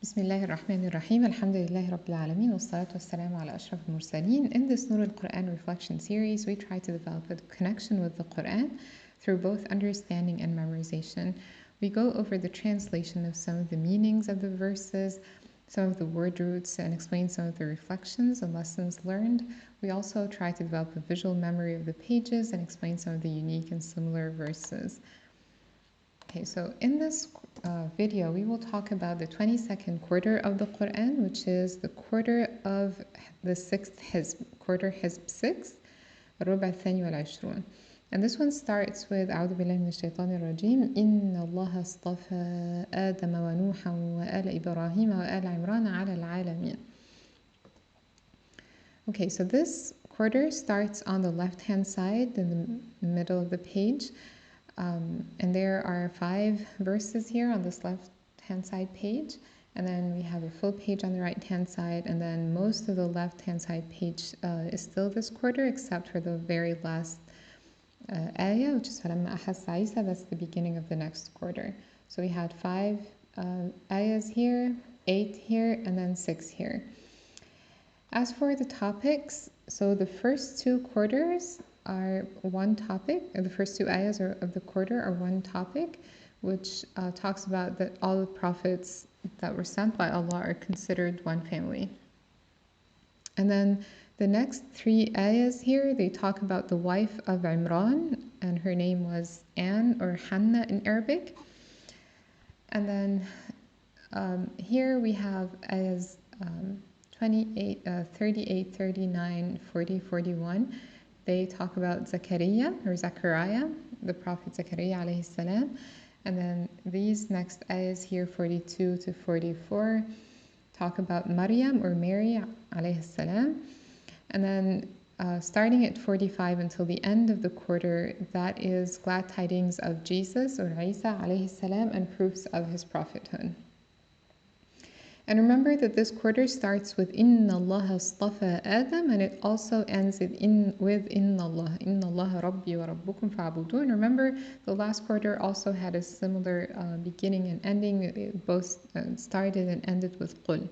بسم الله الرحمن الرحيم الحمد لله رب العالمين والصلاة والسلام على أشرف المرسلين. In this Nour Quran reflection series, we try to develop a connection with the Quran through both understanding and memorization. We go over the translation of some of the meanings of the verses, some of the word roots, and explain some of the reflections and lessons learned. We also try to develop a visual memory of the pages and explain some of the unique and similar verses. Okay, so in this video, we will talk about the 22nd quarter of the Quran, which is the quarter of the 6th Hizb, quarter Hizb 6, الربع الثاني والعشرون. And this one starts with أعوذ بالله من الشيطان الرجيم إن الله اصطفى آدم ونوحا وآل إبراهيم وآل عمران على العالمين. Okay, so this quarter starts on the left-hand side in the middle of the page. And there are 5 verses here on this left-hand side page, and then we have a full page on the right-hand side, and then most of the left-hand side page is still this quarter, except for the very last ayah, which is فَلَمَّا أَحَسَّ عِيسَى, that's the beginning of the next quarter. So we had 5 ayahs here, 8 here, and then 6 here. As for the topics, so the first 2 quarters are one topic, or the first 2 ayahs of the quarter are one topic, which talks about that all the prophets that were sent by Allah are considered one family. And then the next 3 ayahs here, they talk about the wife of Imran, and her name was Anne or Hannah in Arabic. And then here we have ayahs 28, 38, 39, 40, 41. They talk about Zechariah, the Prophet Zechariah alayhi salam. And then these next ayahs here, 42 to 44, talk about Maryam or Mary alayhi salam. And then starting at 45 until the end of the quarter, that is glad tidings of Jesus or Isa alayhi salam and proofs of his prophethood. And remember that this quarter starts with إِنَّ اللَّهَ اصْطَفَى آدَمَ, and it also ends with إِنَّ اللَّهَ رَبِّي وَرَبُّكُمْ فَاعْبُدُونَ. Remember, the last quarter also had a similar beginning and ending. It both started and ended with قُل.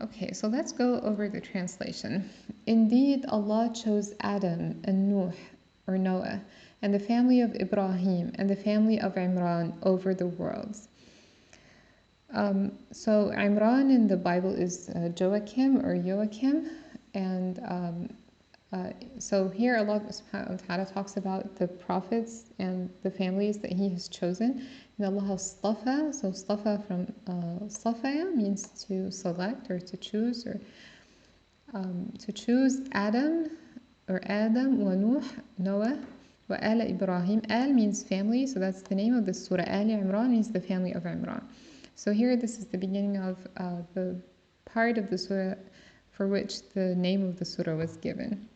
Okay, so let's go over the translation. Indeed, Allah chose Adam and Noor, or Noah, and the family of Ibrahim and the family of Imran over the worlds. So Imran in the Bible is Joachim or Joachim, and so here Allah subhanahu wa ta'ala talks about the prophets and the families that He has chosen. And Allah has stafa, so stafa from stafaya means to select or to choose, or to choose Adam or Adam wa Nuh, Noah, wa ala Ibrahim. Al means family, so that's the name of the surah. Al Imran means the family of Imran. So here, this is the beginning of the part of the surah for which the name of the surah was given.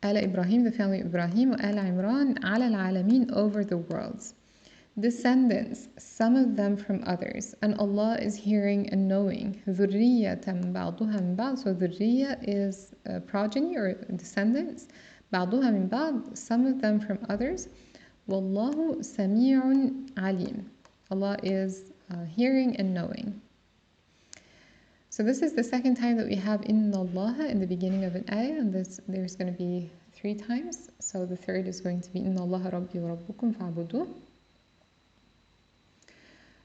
Ala Ibrahim, the family of Ibrahim, wa ala Imran, ala al-alamin, over the worlds. Descendants, some of them from others, and Allah is hearing and knowing. ذُرِّيَّةً بَعْضُهَا مِنْ بَعْضٍ. So dhurriya is progeny or descendants. بَعْضُهَا مِنْ بَعْضٍ, some of them from others. وَاللَّهُ سَمِيعٌ عَلِيمٌ. Allah is hearing and knowing. So this is the second time that we have Inna Allah in the beginning of an ayah, and there's going to be 3 times. So the third is going to be Inna Allah Rabbi wa Rabbukum fa'buduh.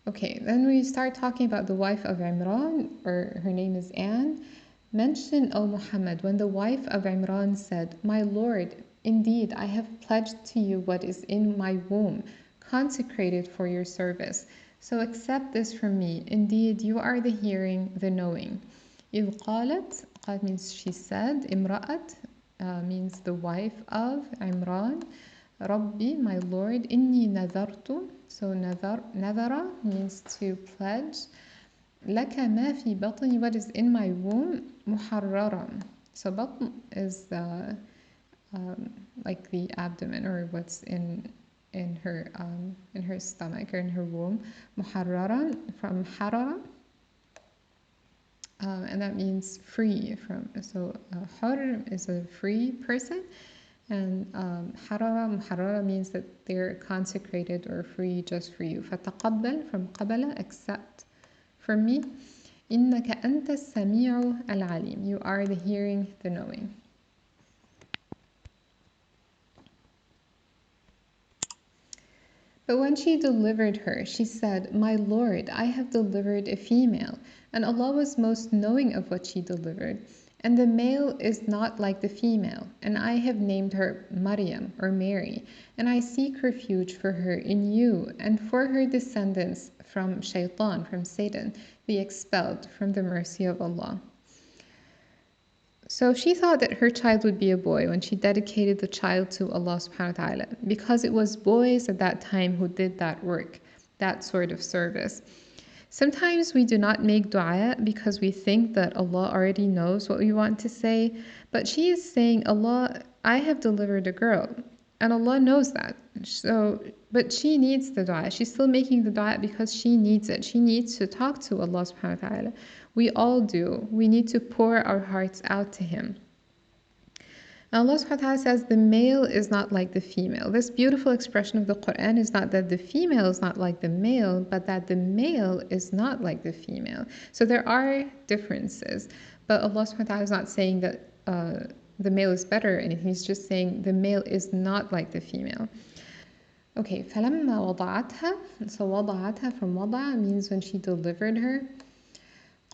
Okay, then we start talking about the wife of Imran, or her name is Anne. Mention, O Muhammad, when the wife of Imran said, My Lord, indeed I have pledged to you what is in my womb, consecrated for your service. So accept this from me. Indeed, you are the hearing, the knowing. إِذْ قَالَتْ, قالت means she said, Imra'at means the wife of Imran. Rabbi, my Lord, inni nadartu. So nadara means to pledge. لَكَ مَا فِي بَطْنِ, what is in my womb, muharraram. So batn is like the abdomen, or what's in her stomach or in her womb. Muharraran from harara, and that means free from. So hur is a free person, And حرارة محررة means that they're consecrated or free just for you. فتقبل from قبل, accept from me. إنك أنت السميع العليم. You are the hearing, the knowing. But when she delivered her, she said, My Lord, I have delivered a female, and Allah was most knowing of what she delivered. And the male is not like the female, and I have named her Maryam or Mary, and I seek refuge for her in you and for her descendants from Shaitan, from Satan, be expelled from the mercy of Allah. So she thought that her child would be a boy when she dedicated the child to Allah subhanahu wa ta'ala, because it was boys at that time who did that work, that sort of service. Sometimes we do not make dua because we think that Allah already knows what we want to say, but she is saying, Allah, I have delivered a girl, and Allah knows that. So, but she needs the dua. She's still making the dua because she needs it. She needs to talk to Allah subhanahu wa ta'ala. We all do. We need to pour our hearts out to Him. Now Allah subhanahu wa ta'ala says the male is not like the female. This beautiful expression of the Quran is not that the female is not like the male, but that the male is not like the female. So there are differences, but Allah subhanahu wa ta'ala is not saying that the male is better or anything. He's just saying the male is not like the female. Okay, فلما وضعتها. So وضعتها from وضع means when she delivered her.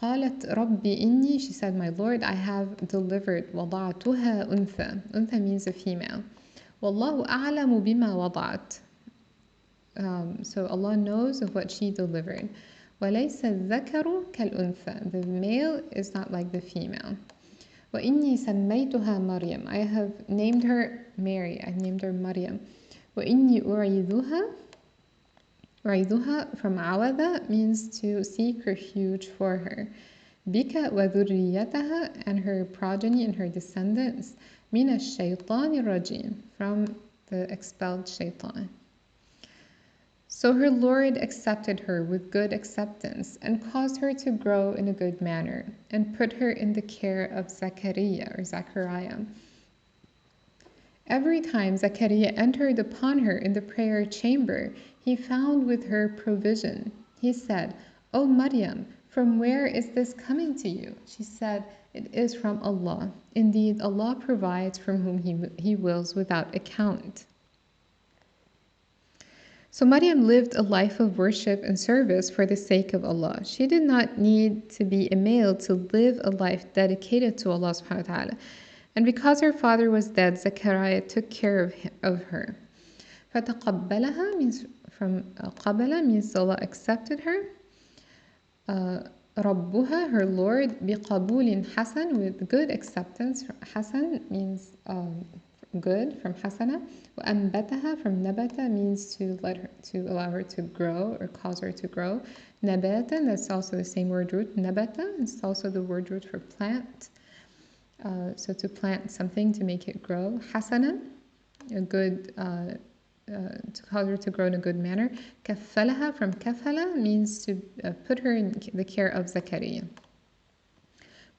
قالت ربي إني, she said, my Lord, I have delivered. وضعتها أنثى. أنثى means a female. والله أعلم بما وضعت. So Allah knows of what she delivered. وليس الذكر كالأنثى. The male is not like the female. وإني سميتها مريم. I have named her Mary. I named her Maryam. وإني أعيذها from عوذ means to seek refuge for her. بك وذريتها, and her progeny and her descendants. من الشيطان الرجيم, from the expelled shaitan. So her Lord accepted her with good acceptance and caused her to grow in a good manner and put her in the care of Zechariah. Every time Zechariah entered upon her in the prayer chamber, he found with her provision. He said, O Maryam, from where is this coming to you? She said, it is from Allah. Indeed, Allah provides from whom He wills without account. So Maryam lived a life of worship and service for the sake of Allah. She did not need to be a male to live a life dedicated to Allah subhanahu wa ta'ala. And because her father was dead, Zechariah took care of her. فَتَقَبَّلَهَا means from قَبَلَ means Allah accepted her. رَبُّهَا, her Lord, بِقَبُولٍ حَسَنٍ, with good acceptance. حَسَن means good, from حَسَنَ. وَأَنبَتَهَا from نَبَتَ means to allow her to grow or cause her to grow. نَبَاتًا, that's also the same word root. نَبَتَ is also the word root for plant. So to plant something, to make it grow. حَسَنًا, a good, to cause her to grow in a good manner. كَفَّلَهَا from كَفَّلَ means to put her in the care of Zechariah.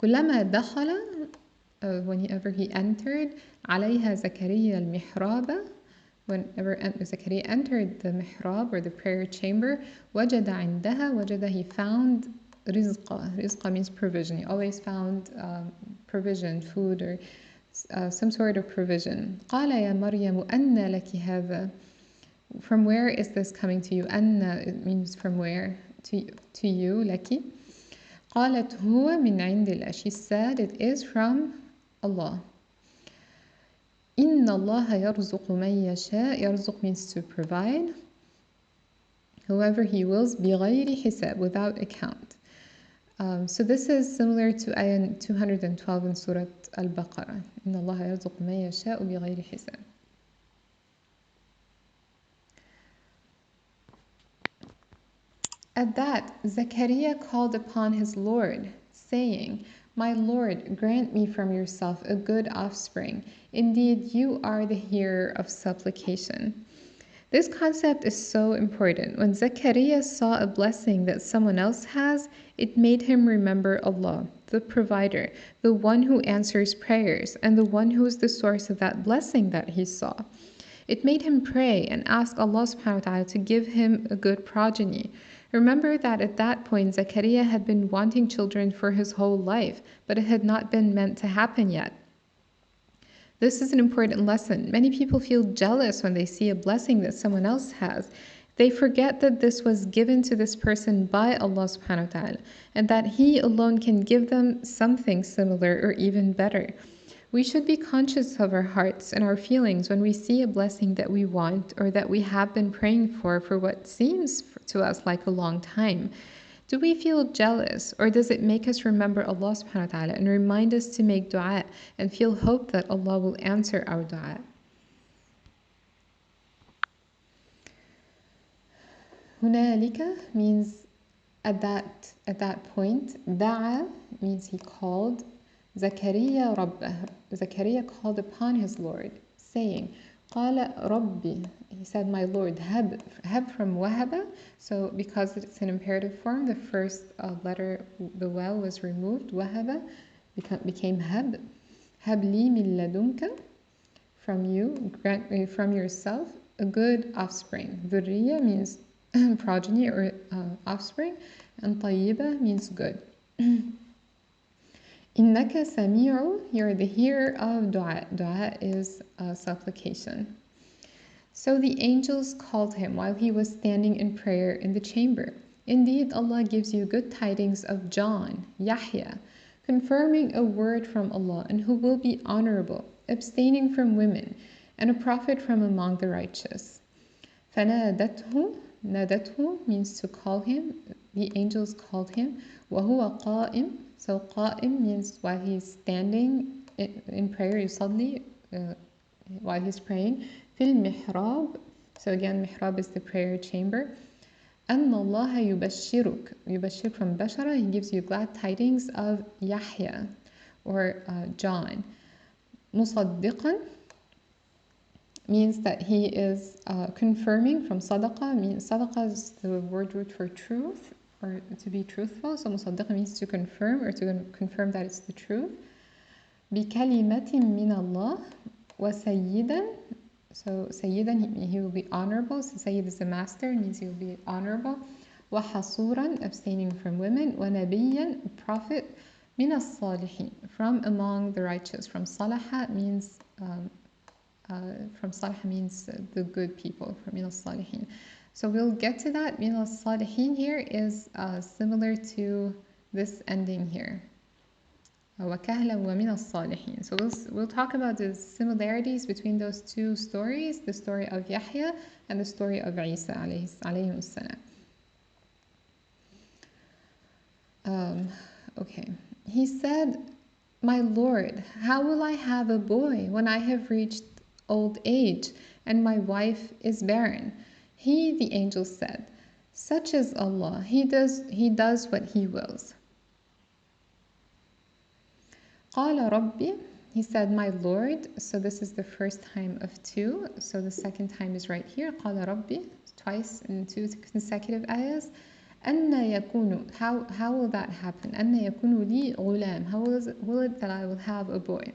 كُلَّمَا دَخَلَ, whenever he entered, عَلَيْهَا زَكَرِيَّا الْمِحْرَابَ, whenever Zechariah entered the mihrab or the prayer chamber, وَجَدَ عِنْدَهَا, وَجَدَ, he found rizqa. Rizqa means provision. He always found provision, food, or some sort of provision. قال يا مريم أن لك هذا. From where is this coming to you? أن, it means from where, to you, لك. قالت هو من عند الله. She said it is from Allah. إن الله يرزق من يشاء. يرزق means to provide. Whoever He wills, بغير حساب, without account. So this is similar to ayah 212 in Surah Al-Baqara. إن الله يرزق من يشاء بغير حساب. At that, Zechariah called upon his Lord, saying, My Lord, grant me from yourself a good offspring. Indeed, you are the hearer of supplication. This concept is so important. When Zechariah saw a blessing that someone else has, it made him remember Allah, the provider, the one who answers prayers, and the one who is the source of that blessing that he saw. It made him pray and ask Allah subhanahu wa ta'ala to give him a good progeny. Remember that at that point, Zechariah had been wanting children for his whole life, but it had not been meant to happen yet. This is an important lesson. Many people feel jealous when they see a blessing that someone else has. They forget that this was given to this person by Allah subhanahu wa ta'ala, and that He alone can give them something similar or even better. We should be conscious of our hearts and our feelings when we see a blessing that we want or that we have been praying for what seems to us like a long time. Do we feel jealous, or does it make us remember Allah subhanahu wa ta'ala and remind us to make dua and feel hope that Allah will answer our dua? Hunalika means at that point. Da'a means he called. Zakaria Rabbah. Zakaria called upon his Lord, saying, Qala Rabbi. He said, my Lord. Hab from Wahaba. So because it's an imperative form, the first letter, the well, was removed. Wahaba became Hab. Hab li min ladunka. From you, grant from yourself, a good offspring. Dhurriya means progeny or offspring, and tayyiba means good. Innaka sami'u, you're the hearer of dua. Dua is supplication. So the angels called him while he was standing in prayer in the chamber. Indeed, Allah gives you good tidings of John, Yahya, confirming a word from Allah, and who will be honorable, abstaining from women, and a prophet from among the righteous. فَنَادَتْهُ, nadathu means to call him. The angels called him. وَهُوَ قَائِمٌ. So qa'im means while he's standing in prayer, yusalli, while he's praying. Fil mihrab. So again, mihrab is the prayer chamber. أَنَّ اللَّهَ يُبَشِّرُكَ. Yubashir from bashara, he gives you glad tidings of Yahya or John. Musaddiqan means that he is confirming. From sadaqa, means sadaqa is the word root for truth, or to be truthful. So musaddiq means to confirm, or to confirm that it's the truth. بِكَلِمَةٍ مِّنَ اللَّهِ وَسَيِّدًا. So sayyidan, he will be honorable. So sayyid is the master, means he will be honorable. وَحَصُورًا, abstaining from women. وَنَبِيًّا, prophet. مِنَ الصَّالِحِينَ, from among the righteous. From salaha means the good people. From min al-salihin. So we'll get to that. Min al-salihin here is similar to this ending here. وَكَهْلًا وَمِنَ الصَّالِحِينَ. So we'll talk about the similarities between those two stories, the story of Yahya and the story of Isa alayhi salam. Okay. He said, my Lord, how will I have a boy when I have reached old age and my wife is barren? He, the angel, said, such is Allah. He does what He wills. قال ربي. He said, my Lord. So this is the first time of two. So the second time is right here. قال ربي, twice in two consecutive ayahs. أن يكون. How will that happen? أن يكون لي غلام. How will it that I will have a boy?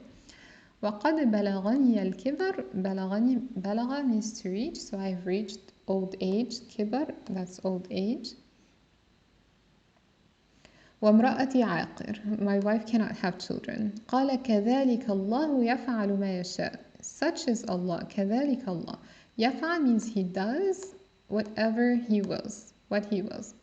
وقد بلغني الكبر. بلغ means to reach. So I have reached old age. كبر, that's old age. وامرأتي عاقر. My wife cannot have children. قال كذلك الله يفعل ما يشاء. Such is Allah. كذلك الله. يفعل means He does whatever He wills. What He wills.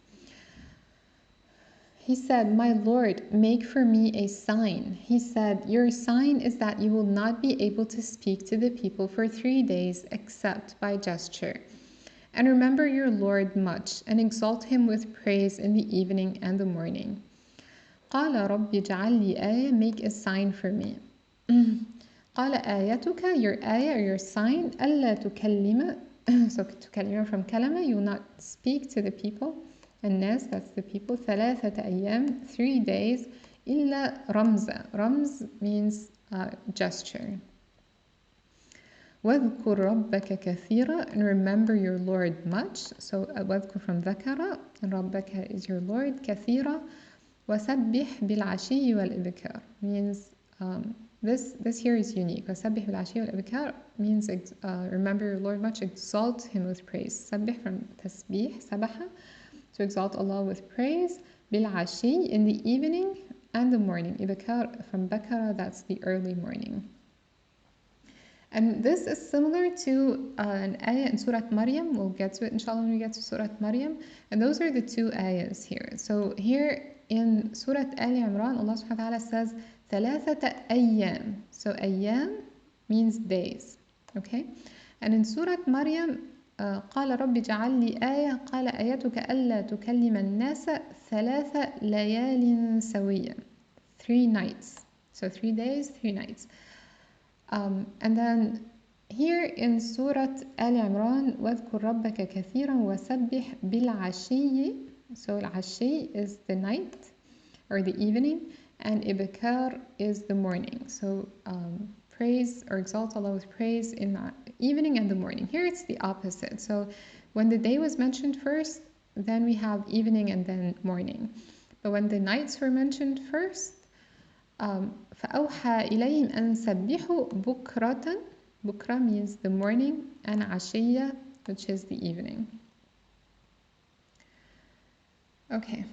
He said, my Lord, make for me a sign. He said, your sign is that you will not be able to speak to the people for 3 days except by gesture. And remember your Lord much, and exalt Him with praise in the evening and the morning. قال رب اجعل لي آية, make a sign for me. قال آيتك, your ayah or your sign, ألا تكلم. So تكلم from kalama, you will not speak to the people. الناس, that's the people. ثلاثة أيام, 3 days. إلا رمزا. Ramz means gesture. وَاذْكُرْ رَبَّكَ كَثِيرًا, and remember your Lord much. So وَاذْكُرْ from ذَكَرَ, and رَبَّكَ is your Lord, كَثِيرًا. وَسَبِّحْ بِالْعَشِيِّ وَالْإِبْكَارِ means, this here is unique. وَسَبِّحْ بِالْعَشِيِّ وَالْإِبْكَارِ means remember your Lord much, exalt Him with praise. سَبِّح from tasbih, sabaha, to exalt Allah with praise. بِالْعَشِيِّ in the evening and the morning. إِبْكَار from bakara, that's the early morning. And this is similar to an ayah in Surah Maryam. We'll get to it inshallah when we get to Surah Maryam. And those are the two ayahs here. So here in Surah Al Imran, Allah subhanahu wa ta'ala says, ثلاثة أيام. So أيام means days. Okay? And in Surah Maryam, قال رب اجعل لي آية قال آيتك ألا تكلم الناس ثلاث ليال سويا. 3 nights. So 3 days, 3 nights. And then here in Surah Al Imran, وَاذْكُرْ رَبَّكَ كَثِيرًا وَسَبِّحْ بِالْعَشِيِّ. So al-ashi is the night or the evening, and ibkar is the morning. So praise or exalt Allah with praise in the evening and the morning. Here it's the opposite. So when the day was mentioned first, then we have evening and then morning. But when the nights were mentioned first, فأوحى إليهم أن سبحوا بكرة. Bukra means the morning, and عشية, which is the evening. Okay.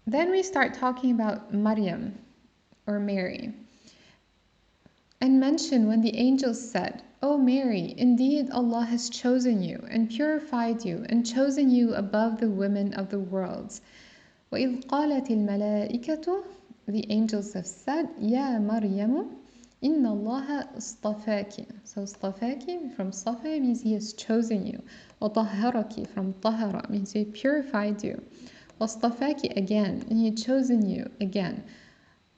Then we start talking about Maryam or Mary, and mention when the angels said, "O Mary, indeed Allah has chosen you and purified you and chosen you above the women of the worlds." وَإِذْ قَالَتِ الْمَلَائِكَةُ, the angels have said, يَا مَرْيَمُ إِنَّ اللَّهَ اصْطَفَاكِ. So اصْطَفَاكِ from صَفَى means He has chosen you. وَطَهَّرَكِ from طَهَرَ means He purified you. وَاصْطَفَاكِ again, and He had chosen you again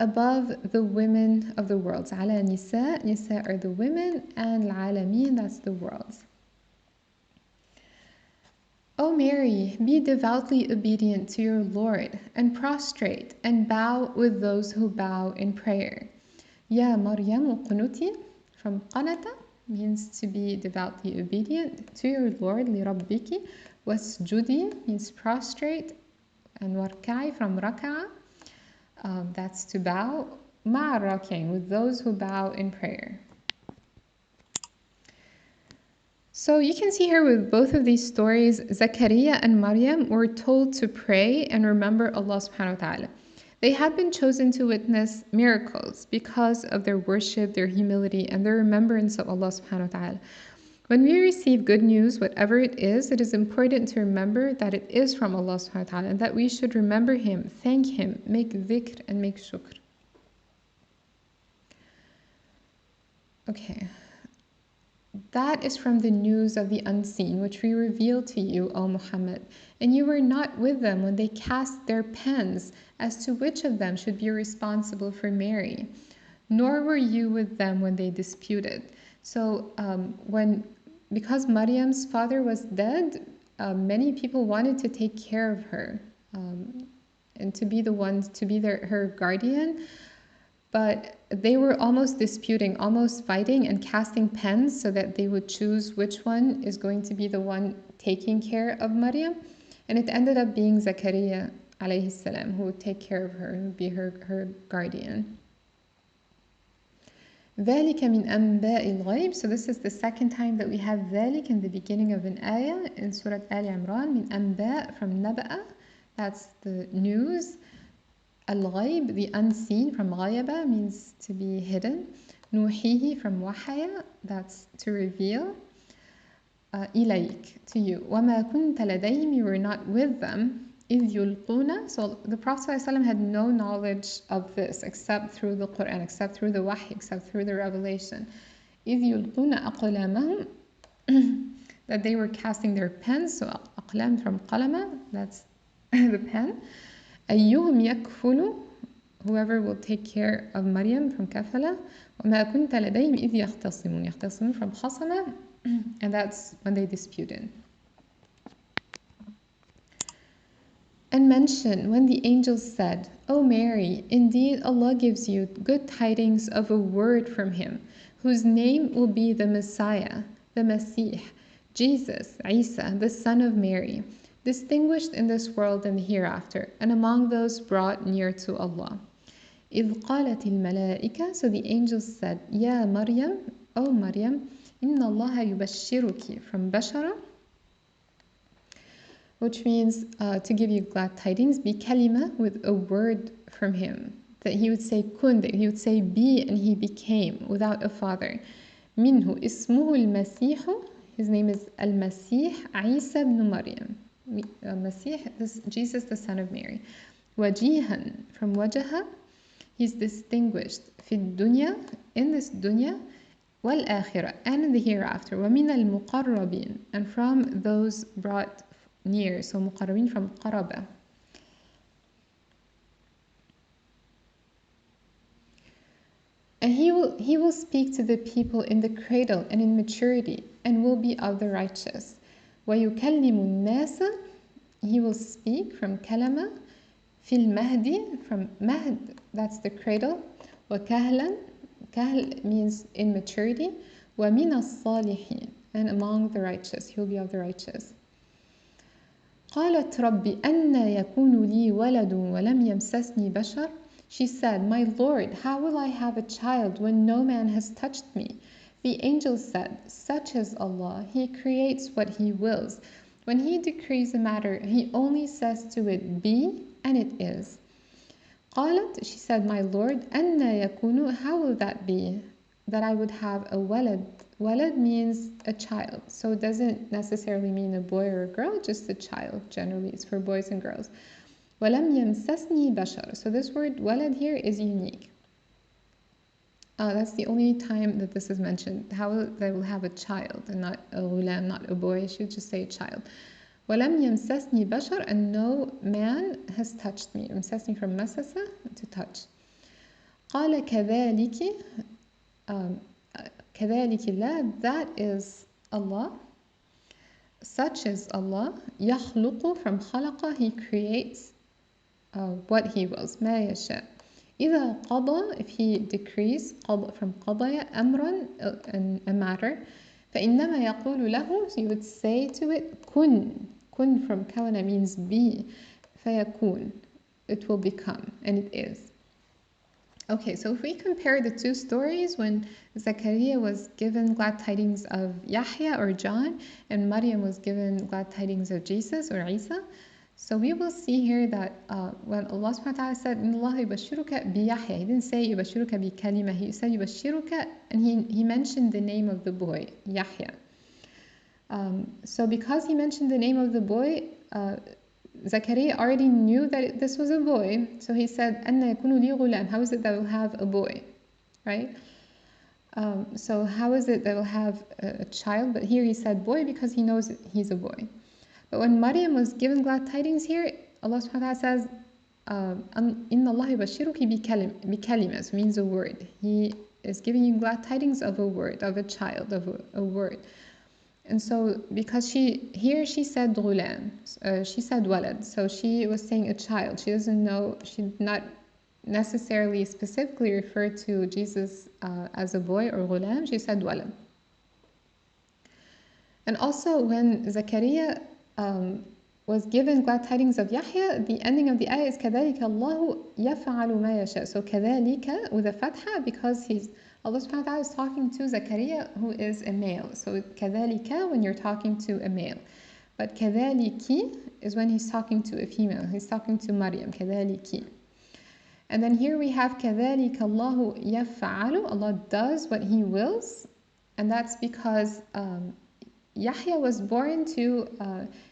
above the women of the worlds. عَلَى نِسَاء, nisa are the women, and العالمين, that's the worlds. O Mary, be devoutly obedient to your Lord, and prostrate and bow with those who bow in prayer. Ya Maryam qunuti, from qanata, means to be devoutly obedient to your Lord, li rabbiki. Wasjudi means prostrate, and warkai from raka'a, that's to bow. Ma'a raki'in, with those who bow in prayer. So you can see here with both of these stories, Zakaria and Maryam were told to pray and remember Allah subhanahu wa ta'ala. They had been chosen to witness miracles because of their worship, their humility, and their remembrance of Allah subhanahu wa ta'ala. When we receive good news, whatever it is important to remember that it is from Allah subhanahu wa ta'ala, and that we should remember Him, thank Him, make dhikr and make shukr. Okay. That is from the news of the unseen, which we reveal to you, O Muhammad. And you were not with them when they cast their pens as to which of them should be responsible for Mary, nor were you with them when they disputed. So because Maryam's father was dead, many people wanted to take care of her and to be the ones to be her guardian. But they were almost disputing, almost fighting and casting pens so that they would choose which one is going to be the one taking care of Maryam. And it ended up being Zakaria alayhi salam, who would take care of her, who would be her guardian. ذَلِكَ مِنْ أَنْبَاءِ الْغَيْبِ. So this is the second time that we have ذَلِكَ in the beginning of an ayah in Surah Al Imran. مِنْ أَنْبَاء from naba'a, that's the news. Al-Ghayb, the unseen, from Ghayaba means to be hidden. Nuhihi from Wahaya, that's to reveal. Ilayk, to you. وَمَا كُنْتَ لَدَيْهِمْ, you were not with them. إِذْ يُلْقُونَ. So the Prophet ﷺ had no knowledge of this except through the Quran, except through the wahy, except through the revelation. إِذْ يُلْقُونَ أَقْلَامَهُمْ, that they were casting their pens. So aqlam from qalama, that's the pen. أيهم يكفل, whoever will take care of Maryam, from kafala. وما كنت لديهم إذ يختصمون, يختصمون from خصمة, and that's when they disputed. And mention when the angels said, O Mary, indeed Allah gives you good tidings of a word from Him, whose name will be the Messiah, the Masih, Jesus, Isa, the son of Mary, distinguished in this world and the hereafter, and among those brought near to Allah. إذ قالت الملائكة, so the angels said, Ya Maryam, O Maryam, إن الله يبشرك, from Bashara, which means to give you glad tidings, bi kalima, with a word from Him. That He would say kun, that He would say be, and He became without a father. Minhu ismuhu al-Masih, His name is Al-Masih Isa ibn Maryam. Masih, Jesus the son of Mary. Wajihan, from wajaha, He's distinguished fi dunya, in this dunya, wal akhirah, and in the hereafter. Wa min al-muqarrabin, and from those brought near, so muqarrabin from qaraba. And he will speak to the people in the cradle and in maturity, and will be of the righteous. وَيُكَلِّمُ النَّاسَ, He will speak from kalama, fil mahdi, from mahd, that's the cradle, وَكَهْلًا, kahl means in maturity, وَمِنَ الصَّالِحِينَ, and among the righteous, he will be of the righteous. قالت ربي أنى يكون لي ولد ولم يمسسني بشر. She said, My Lord, how will I have a child when no man has touched me? The angel said, Such is Allah, He creates what He wills. When He decrees a matter, He only says to it, Be, and it is. قالت, she said, My Lord, أنى يكون, how will that be? That I would have a walad. Walad means a child, so it doesn't necessarily mean a boy or a girl, just a child. Generally, it's for boys and girls. وَلَمْ يَمْسَسْنِي بَشَرٌ. So this word walad here is unique. That's the only time that this is mentioned. How they will have a child and not a ghulam, not a boy. I should just say a child. وَلَمْ يَمْسَسْنِي بَشَرٌ, and no man has touched me. يمسسني from masasa, to touch. قَالَ كَذَلِكِ كَذَلِكِ اللَّهِ, that is Allah. Such is Allah. يَخْلُقُ, from خَلَقَ, He creates what He wills. مَا يَشَاء. إِذَا قَضَى, if He decrees, قضى, from قَضَيَ, أَمْرًا, a matter, فَإِنَّمَا يَقُولُ لَهُ, so you would say to it, kun. Kun from kawana means be. فَيَكُون, it will become, and it is. Okay, so if we compare the two stories, when Zakaria was given glad tidings of Yahya or John, and Maryam was given glad tidings of Jesus or Isa, so we will see here that when Allah subhanahu wa ta'ala said, إِنَّ اللَّهَ يُبَشِّرُكَ بِيَحْيَا, He didn't say يُبَشِّرُكَ بِكَلِمَةٍ, He said يُبَشِّرُكَ, and he mentioned the name of the boy, Yahya. So because He mentioned the name of the boy, Zakaria already knew that this was a boy, so he said, أَنَّ يَكُونُ لِي غُلَامٌ, how is it that we'll have a boy, right? So how is it that we'll have a child? But here he said boy because he knows he's a boy. But when Maryam was given glad tidings here, Allah subhanahu wa ta'ala says, إِنَّ اللَّهَ يُبَشِّرُكِ بِكَلِمَةٍ, so means a word. He is giving you glad tidings of a word, of a child, of a word. And so, because she said ghulam, she said walad, so she was saying a child. She doesn't know, she did not necessarily specifically refer to Jesus as a boy or ghulam, she said walad. And also, when Zakaria was given glad tidings of Yahya, the ending of the ayah is كَذَلِكَ اللَّهُ يَفْعَلُ مَا يَشَاءُ. So كَذَلِكَ with a fatha, because Allah subhanahu wa ta'ala is talking to Zakaria, who is a male. So كَذَلِكَ when you're talking to a male. But كَذَلِكِ is when He's talking to a female. He's talking to Maryam, كَذَلِكِ. And then here we have كَذَلِكَ اللَّهُ يَفْعَلُ, Allah does what He wills. And that's because Yahya was born to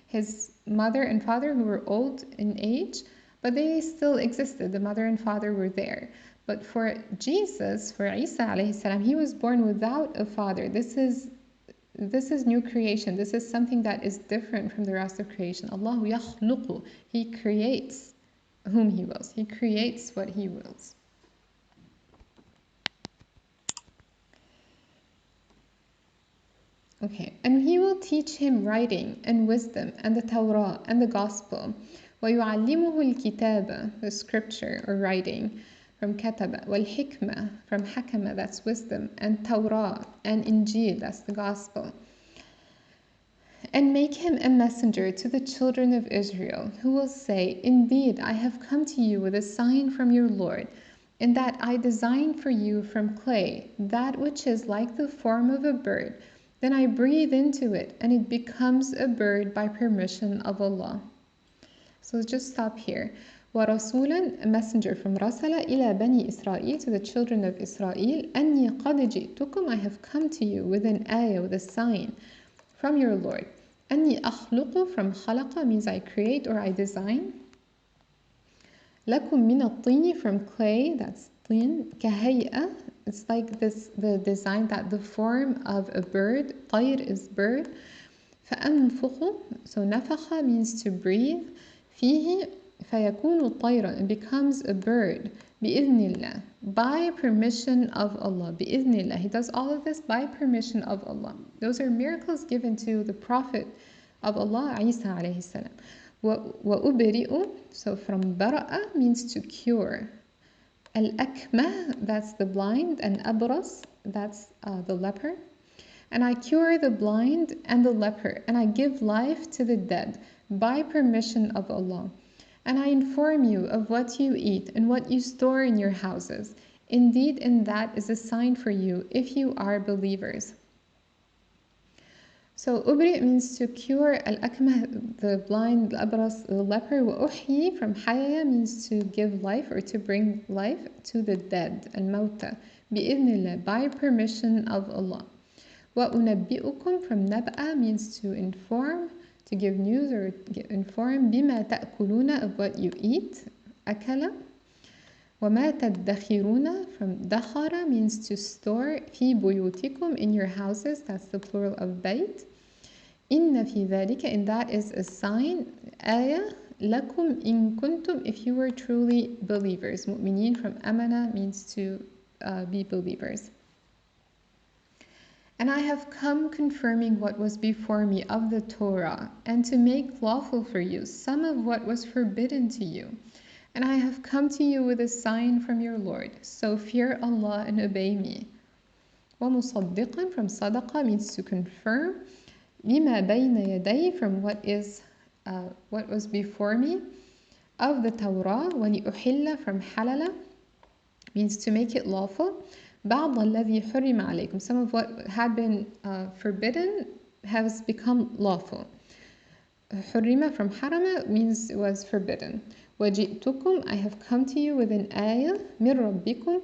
his mother and father who were old in age, but they still existed. The mother and father were there. But for Jesus, for Isa alayhi salam, he was born without a father. This is new creation. This is something that is different from the rest of creation. Allahu yakhluqu, He creates whom He wills. He creates what He wills. Okay, and He will teach him writing and wisdom and the Torah and the Gospel. ويعلمه الكتابة, the scripture or writing, from كتب, والحكمة, from حكمة, that's wisdom, and Torah, and Injil, that's the gospel. And make him a messenger to the children of Israel, who will say, Indeed, I have come to you with a sign from your Lord, in that I designed for you from clay that which is like the form of a bird. Then I breathe into it, and it becomes a bird by permission of Allah. So let's just stop here. وَرَسُولًا, a messenger from Rasala, إِلَى بَنِي إِسْرَائِيل, to the children of Israel, أَنِّي قَدْ جِئْتُكُمْ, I have come to you with an ayah, with a sign from your Lord. أَنِّي أَخْلُقُ, from خَلَقَ means I create or I design. لَكُمْ مِنَ الطِّينِ, from clay, that's طين, كَهَيْئَةٍ, it's like this, the design, that the form of a bird, طير is bird. فَأَنفُخُ, so نفخ means to breathe, فيه فيكون طيرا, it becomes a bird, بإذن الله, by permission of Allah, بإذن الله. He does all of this by permission of Allah. Those are miracles given to the Prophet of Allah, Isa alayhi salam. وأبرئ, so from برأ means to cure. الأكمة, that's the blind, and أبرص, that's the leper. And I cure the blind and the leper, and I give life to the dead by permission of Allah. And I inform you of what you eat and what you store in your houses. Indeed, in that is a sign for you if you are believers. So, ubri means to cure, al-akmah, the blind, al-abras, the leper, wa uhyi, from hayaya, means to give life or to bring life to the dead, al-mawta, bi-idhnillah, by permission of Allah. وَأُنَبِّئُكُمْ, from nab'a, means to inform, to give news or inform, بِمَا تَأْكُلُونَ, of what you eat, أكل. وَمَا تَدَّخِرُونَ, from dakhara, means to store, فِي بُيُوتِكُمْ, in your houses, that's the plural of bayt. إِنَّ فِي ذَلِكَ, and that is a sign, آية, لَكُمْ إِن كُنتُمْ, if you were truly believers. مؤمنين, from amana, means to be believers. And I have come confirming what was before me of the Torah, and to make lawful for you some of what was forbidden to you. And I have come to you with a sign from your Lord, so fear Allah and obey me. وَمُصَدِّقًا, from صَدَقَ, means to confirm. لِمَا بَيْنَ يَدَيْ, from what was before me of the Torah. وَلِأُحِلَّ, from halala, means to make it lawful. بعض الذي حرم عليكم, some of what had been forbidden has become lawful. حرم, from harama, means it was forbidden. وجئتكم, I have come to you with an ayah, من ربكم,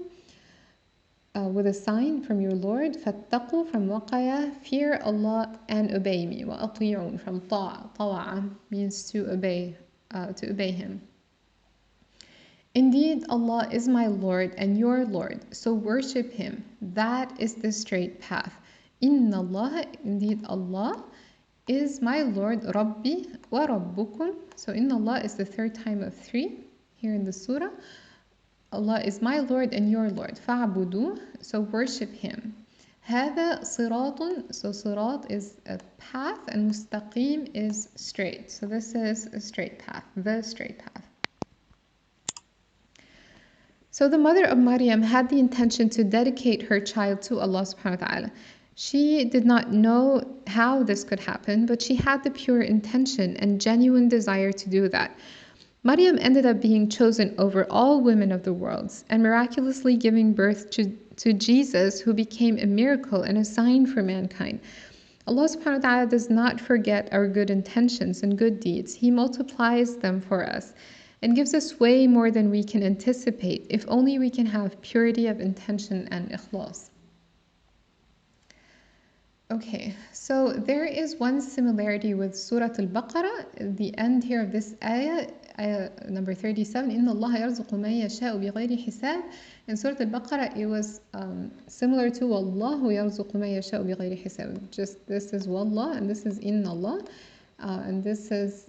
with a sign from your Lord. فاتقوا, from waqaya, fear Allah and obey me. وأطيعون, from طاعة, means to obey Him. Indeed, Allah is my Lord and your Lord, so worship Him. That is the straight path. Inna Allah, indeed Allah, is my Lord, Rabbi wa Rabbukum. So Inna Allah is the third time of 3 here in the surah. Allah is my Lord and your Lord. Fa'budu, so worship Him. هذا صراط, so sirat is a path, and mustaqim is straight. So this is a straight path, the straight path. So the mother of Maryam had the intention to dedicate her child to Allah subhanahu wa ta'ala. She did not know how this could happen, but she had the pure intention and genuine desire to do that. Maryam ended up being chosen over all women of the world and miraculously giving birth to Jesus, who became a miracle and a sign for mankind. Allah subhanahu wa ta'ala does not forget our good intentions and good deeds. He multiplies them for us and gives us way more than we can anticipate, if only we can have purity of intention and ikhlas. Okay, so there is one similarity with Surah Al-Baqara, the end here of this ayah, number 37, إِنَّ اللَّهَ يَرْزُقُ مَن يَشَاءُ بِغَيْرِ حِسَابٍ. In Surah Al-Baqarah, it was similar to وَاللَّهُ يَرْزُقُ مَن يَشَاءُ بِغَيْرِ حِسَابٍ. Just this is وَاللَّه and this is إِنَّ Allah. And this is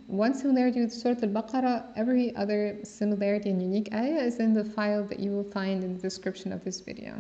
one similarity with Surah Al-Baqarah. Every other similarity and unique ayah is in the file that you will find in the description of this video.